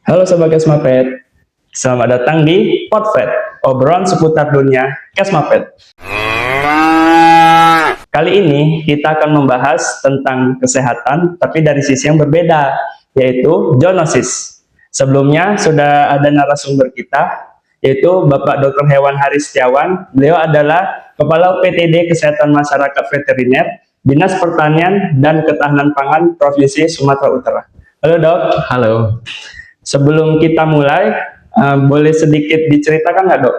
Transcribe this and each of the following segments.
Halo Sobat Kesmapet, selamat datang di Podvet, obrolan seputar dunia Kesmapet. Kali ini kita akan membahas tentang kesehatan, tapi dari sisi yang berbeda, yaitu zoonosis. Sebelumnya sudah ada narasumber kita, yaitu Bapak Dr. Hewan Hari Setiawan. Beliau adalah Kepala UPTD Kesehatan Masyarakat Veteriner, Dinas Pertanian dan Ketahanan Pangan Provinsi Sumatera Utara. Halo Dok. Halo. Sebelum kita mulai, boleh sedikit diceritakan nggak Dok,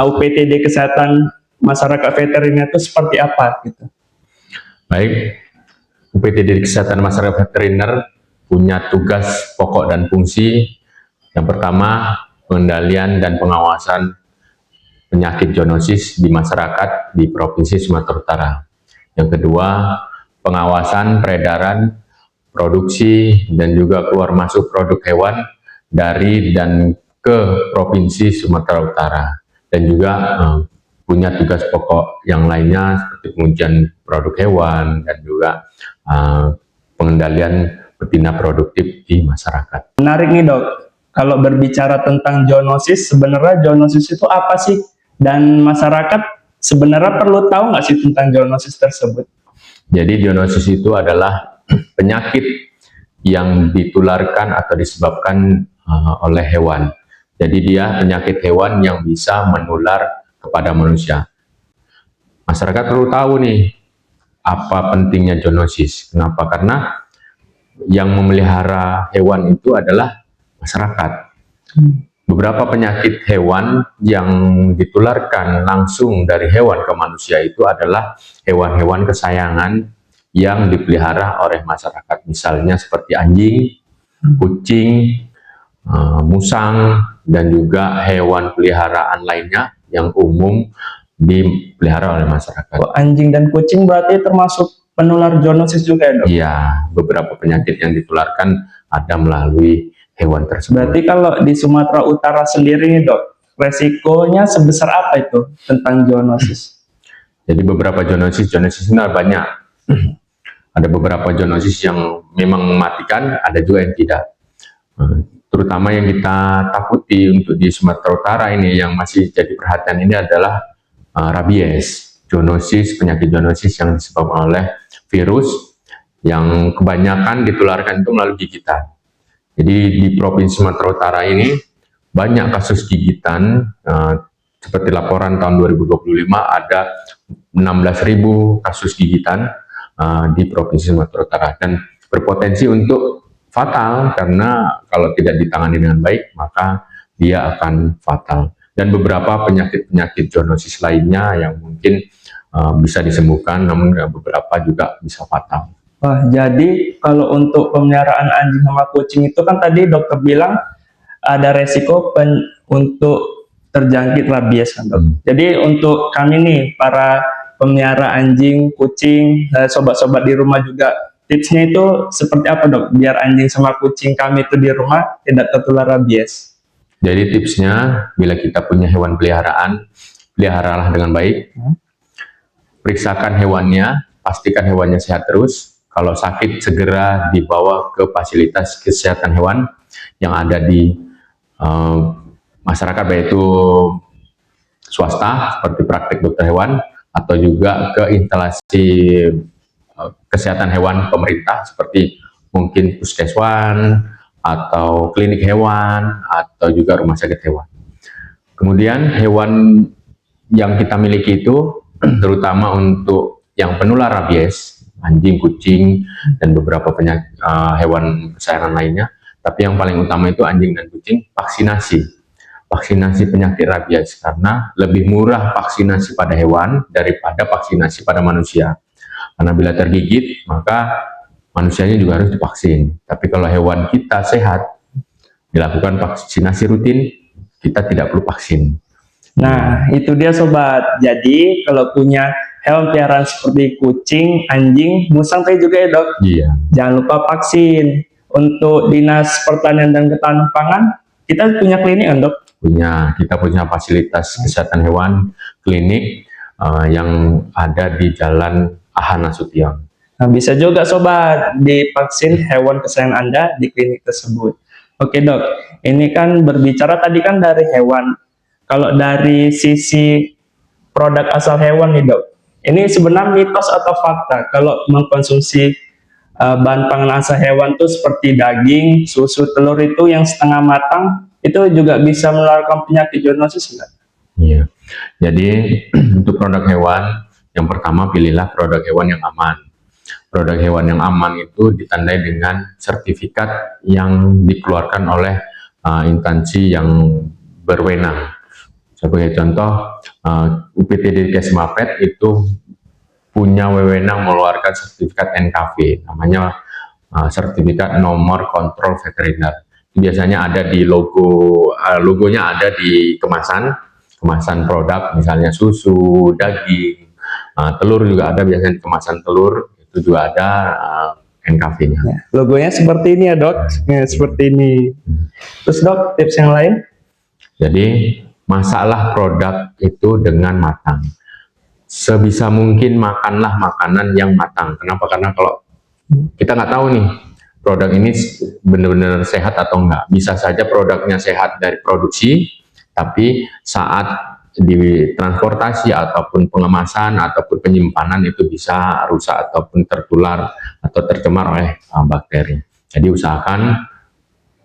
UPTD Kesehatan Masyarakat Veteriner itu seperti apa gitu? Baik, UPTD Kesehatan Masyarakat Veteriner punya tugas pokok dan fungsi. Yang pertama, pengendalian dan pengawasan penyakit zoonosis di masyarakat di Provinsi Sumatera Utara. Yang kedua, pengawasan peredaran, produksi, dan juga keluar masuk produk hewan dari dan ke Provinsi Sumatera Utara, dan juga punya tugas pokok yang lainnya seperti pengujian produk hewan dan juga pengendalian betina produktif di masyarakat. Menarik nih Dok, kalau berbicara tentang zoonosis, sebenarnya zoonosis itu apa sih? Dan masyarakat sebenarnya perlu tahu nggak sih tentang zoonosis tersebut? Jadi zoonosis itu adalah penyakit yang ditularkan atau disebabkan oleh hewan. Jadi dia penyakit hewan yang bisa menular kepada manusia. Masyarakat perlu tahu nih apa pentingnya zoonosis. Kenapa? Karena yang memelihara hewan itu adalah masyarakat. Beberapa penyakit hewan yang ditularkan langsung dari hewan ke manusia itu adalah hewan-hewan kesayangan yang dipelihara oleh masyarakat. Misalnya seperti anjing, kucing, musang, dan juga hewan peliharaan lainnya yang umum dipelihara oleh masyarakat. Anjing dan kucing berarti termasuk penular zoonosis juga ya Dok? Iya, beberapa penyakit yang ditularkan ada melalui hewan tersebut. Berarti kalau di Sumatera Utara sendiri nih Dok, resikonya sebesar apa itu tentang zoonosis? Jadi beberapa zoonosis ini banyak. Ada beberapa zoonosis yang memang mematikan, ada juga yang tidak. Terutama yang kita takuti untuk di Sumatera Utara ini yang masih jadi perhatian ini adalah rabies, penyakit zoonosis yang disebabkan oleh virus yang kebanyakan ditularkan itu melalui gigitan. Jadi di Provinsi Sumatera Utara ini banyak kasus gigitan, seperti laporan tahun 2025 ada 16.000 kasus gigitan di Provinsi Sumatera Utara, dan berpotensi untuk fatal karena kalau tidak ditangani dengan baik maka dia akan fatal. Dan beberapa penyakit-penyakit zoonosis lainnya yang mungkin bisa disembuhkan, namun beberapa juga bisa fatal. Wah, jadi kalau untuk pemeliharaan anjing sama kucing itu kan tadi dokter bilang ada resiko untuk terjangkit rabies kan Dok. Jadi untuk kami nih para pemelihara anjing, kucing, sobat-sobat di rumah juga, tipsnya itu seperti apa Dok? Biar anjing sama kucing kami itu di rumah tidak tertular rabies. Jadi tipsnya, bila kita punya hewan peliharaan, peliharalah dengan baik. Periksakan hewannya, pastikan hewannya sehat terus. Kalau sakit, segera dibawa ke fasilitas kesehatan hewan yang ada di masyarakat, baik itu swasta seperti praktek dokter hewan, atau juga ke instalasi kesehatan hewan pemerintah seperti mungkin puskeswan atau klinik hewan atau juga rumah sakit hewan. Kemudian hewan yang kita miliki itu terutama untuk yang penular rabies, anjing, kucing, dan beberapa penyakit hewan kesayangan lainnya. Tapi yang paling utama itu anjing dan kucing, vaksinasi penyakit rabies, karena lebih murah vaksinasi pada hewan daripada vaksinasi pada manusia. Karena bila tergigit maka manusianya juga harus divaksin. Tapi kalau hewan kita sehat, dilakukan vaksinasi rutin, kita tidak perlu vaksin. Nah, itu dia sobat. Jadi kalau punya hewan peliharaan seperti kucing, anjing, musang tadi juga ya Dok? Iya. Jangan lupa vaksin. Untuk Dinas Pertanian dan Ketahanan Pangan, kita punya klinik kan Dok? Kita punya fasilitas kesehatan hewan, klinik yang ada di Jalan AH Nasution. Nah, bisa juga sobat divaksin hewan kesayangan Anda di klinik tersebut. Oke dok, ini kan berbicara tadi kan dari hewan. Kalau dari sisi produk asal hewan nih dok, ini sebenarnya mitos atau fakta kalau mengkonsumsi bahan pangan asal hewan tuh seperti daging, susu, telur itu yang setengah matang itu juga bisa menularkan penyakit zoonosis enggak? Iya. Jadi untuk produk hewan, yang pertama pilihlah produk hewan yang aman. Produk hewan yang aman itu ditandai dengan sertifikat yang dikeluarkan oleh instansi yang berwenang. Sebagai contoh, UPTD Kesmapet itu punya wewenang mengeluarkan sertifikat NKV, namanya sertifikat nomor kontrol veteriner. Biasanya ada di logonya ada di kemasan produk, misalnya susu, daging, telur juga ada, biasanya di kemasan telur itu juga ada NKV-nya. Ya, logonya seperti ini ya dok, ya, seperti ini. Terus dok, tips yang lain? Jadi masaklah produk itu dengan matang. Sebisa mungkin makanlah makanan yang matang. Kenapa? Karena kalau kita nggak tahu nih produk ini benar-benar sehat atau enggak. Bisa saja produknya sehat dari produksi, tapi saat di transportasi ataupun pengemasan ataupun penyimpanan itu bisa rusak ataupun tertular atau tercemar oleh bakteri. Jadi usahakan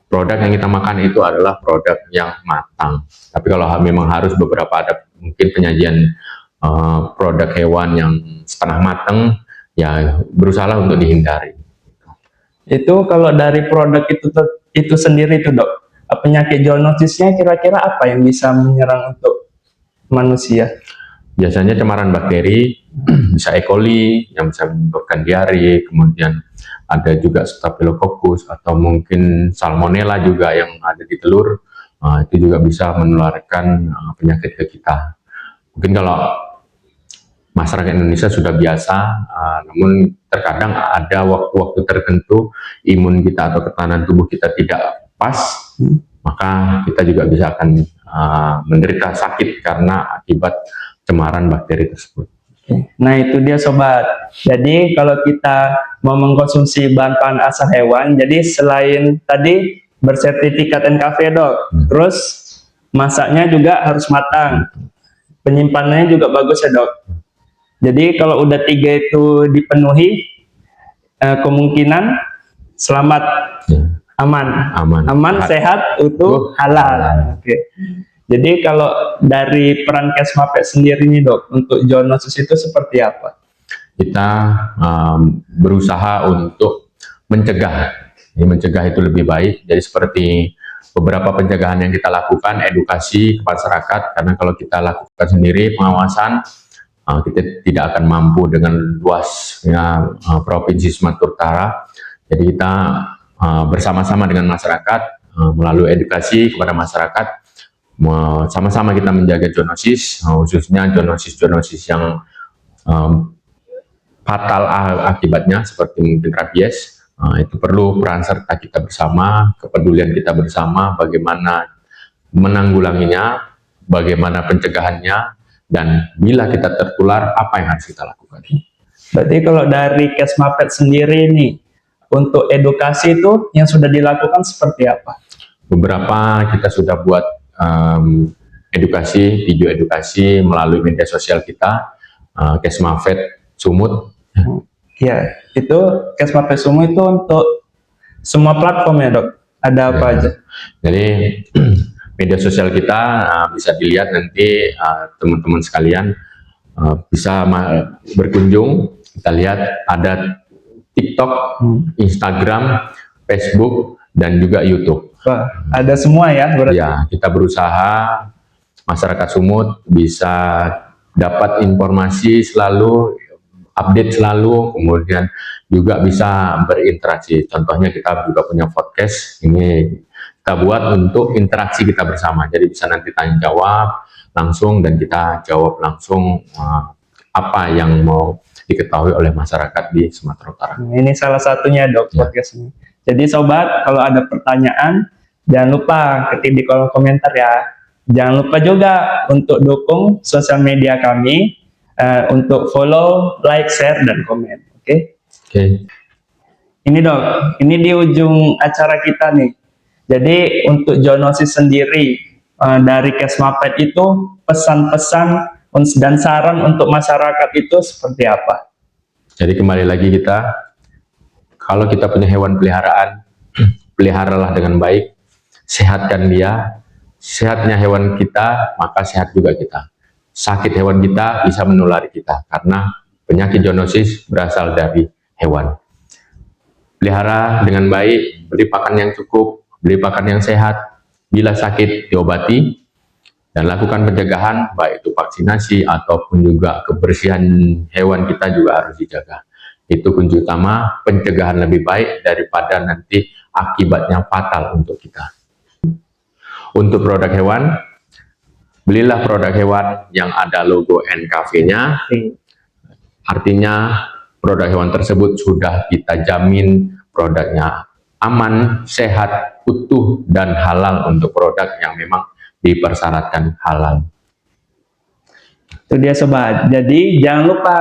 produk yang kita makan itu adalah produk yang matang. Tapi kalau memang harus beberapa ada mungkin penyajian produk hewan yang setengah matang, ya berusahalah untuk dihindari. Itu kalau dari produk itu sendiri itu dok, penyakit zoonosisnya kira-kira apa yang bisa menyerang untuk manusia? Biasanya cemaran bakteri, bisa E. coli yang bisa menyebabkan diare, kemudian ada juga Staphylococcus atau mungkin Salmonella juga yang ada di telur, itu juga bisa menularkan penyakit ke kita. Mungkin kalau masyarakat Indonesia sudah biasa, namun terkadang ada waktu-waktu tertentu imun kita atau ketahanan tubuh kita tidak pas, maka kita juga bisa akan menderita sakit karena akibat cemaran bakteri tersebut. Nah itu dia sobat. Jadi kalau kita mau mengkonsumsi bahan pangan asal hewan, jadi selain tadi bersertifikat NKV dok, terus masaknya juga harus matang, penyimpanannya juga bagus ya dok. Jadi kalau udah 3 itu dipenuhi, kemungkinan selamat, aman, sehat, utuh, halal. Oke. Jadi kalau dari peran Kesmapet sendiri nih dok, untuk zoonosis itu seperti apa? Kita berusaha untuk mencegah. Jadi mencegah itu lebih baik. Jadi seperti beberapa pencegahan yang kita lakukan, edukasi ke masyarakat. Karena kalau kita lakukan sendiri pengawasan, kita tidak akan mampu dengan luasnya Provinsi Sumatera Utara. Jadi kita bersama-sama dengan masyarakat melalui edukasi kepada masyarakat, sama-sama kita menjaga zoonosis, khususnya zoonosis yang fatal akibatnya seperti mungkin rabies. Itu perlu peran serta kita bersama, kepedulian kita bersama, bagaimana menanggulanginya, bagaimana pencegahannya, dan bila kita tertular apa yang harus kita lakukan. Berarti kalau dari Kesmapet sendiri nih, untuk edukasi itu yang sudah dilakukan seperti apa? Beberapa kita sudah buat edukasi, video edukasi melalui media sosial kita, Kesmapet Sumut. Ya, itu Kesmapet Sumut itu untuk semua platform ya dok? Ada apa aja? Jadi media sosial kita bisa dilihat nanti teman-teman sekalian bisa berkunjung. Kita lihat ada TikTok, Instagram, Facebook, dan juga YouTube. Wah, ada semua ya berarti? Ya, kita berusaha masyarakat Sumut bisa dapat informasi selalu, update selalu, kemudian juga bisa berinteraksi. Contohnya kita juga punya podcast, ini kita buat untuk interaksi kita bersama. Jadi bisa nanti tanya jawab langsung dan kita jawab langsung apa yang mau diketahui oleh masyarakat di Sumatera Utara. Ini salah satunya dok, podcast ini. Jadi sobat, kalau ada pertanyaan, jangan lupa ketik di kolom komentar ya. Jangan lupa juga untuk dukung sosial media kami, untuk follow, like, share, dan komen. Oke? Oke. Ini dok, ini di ujung acara kita nih. Jadi untuk zoonosis sendiri dari Kesmapet itu pesan-pesan dan saran untuk masyarakat itu seperti apa? Jadi kembali lagi kita, kalau kita punya hewan peliharaan, peliharalah dengan baik, sehatkan dia, sehatnya hewan kita, maka sehat juga kita. Sakit hewan kita bisa menulari kita, karena penyakit zoonosis berasal dari hewan. Pelihara dengan baik, beri pakan yang cukup, beri pakan yang sehat, bila sakit diobati, dan lakukan pencegahan, baik itu vaksinasi ataupun juga kebersihan hewan kita juga harus dijaga. Itu kunci utama, pencegahan lebih baik daripada nanti akibatnya fatal untuk kita. Untuk produk hewan, belilah produk hewan yang ada logo NKV-nya, artinya produk hewan tersebut sudah kita jamin produknya aman, sehat, utuh, dan halal untuk produk yang memang dipersyaratkan halal. Itu dia sobat. Jadi jangan lupa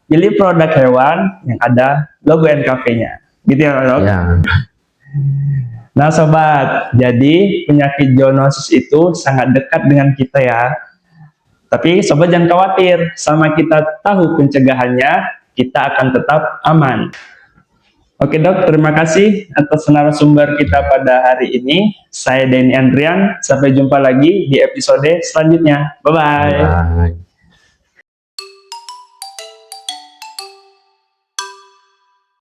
pilih produk hewan yang ada logo NKV-nya. Gitu ya, Dok? Ya. Nah sobat, jadi penyakit zoonosis itu sangat dekat dengan kita ya. Tapi sobat jangan khawatir, sama kita tahu pencegahannya, kita akan tetap aman. Oke Dok, terima kasih atas narasumber kita pada hari ini. Saya Denny Andrian, sampai jumpa lagi di episode selanjutnya. Bye-bye. Bye.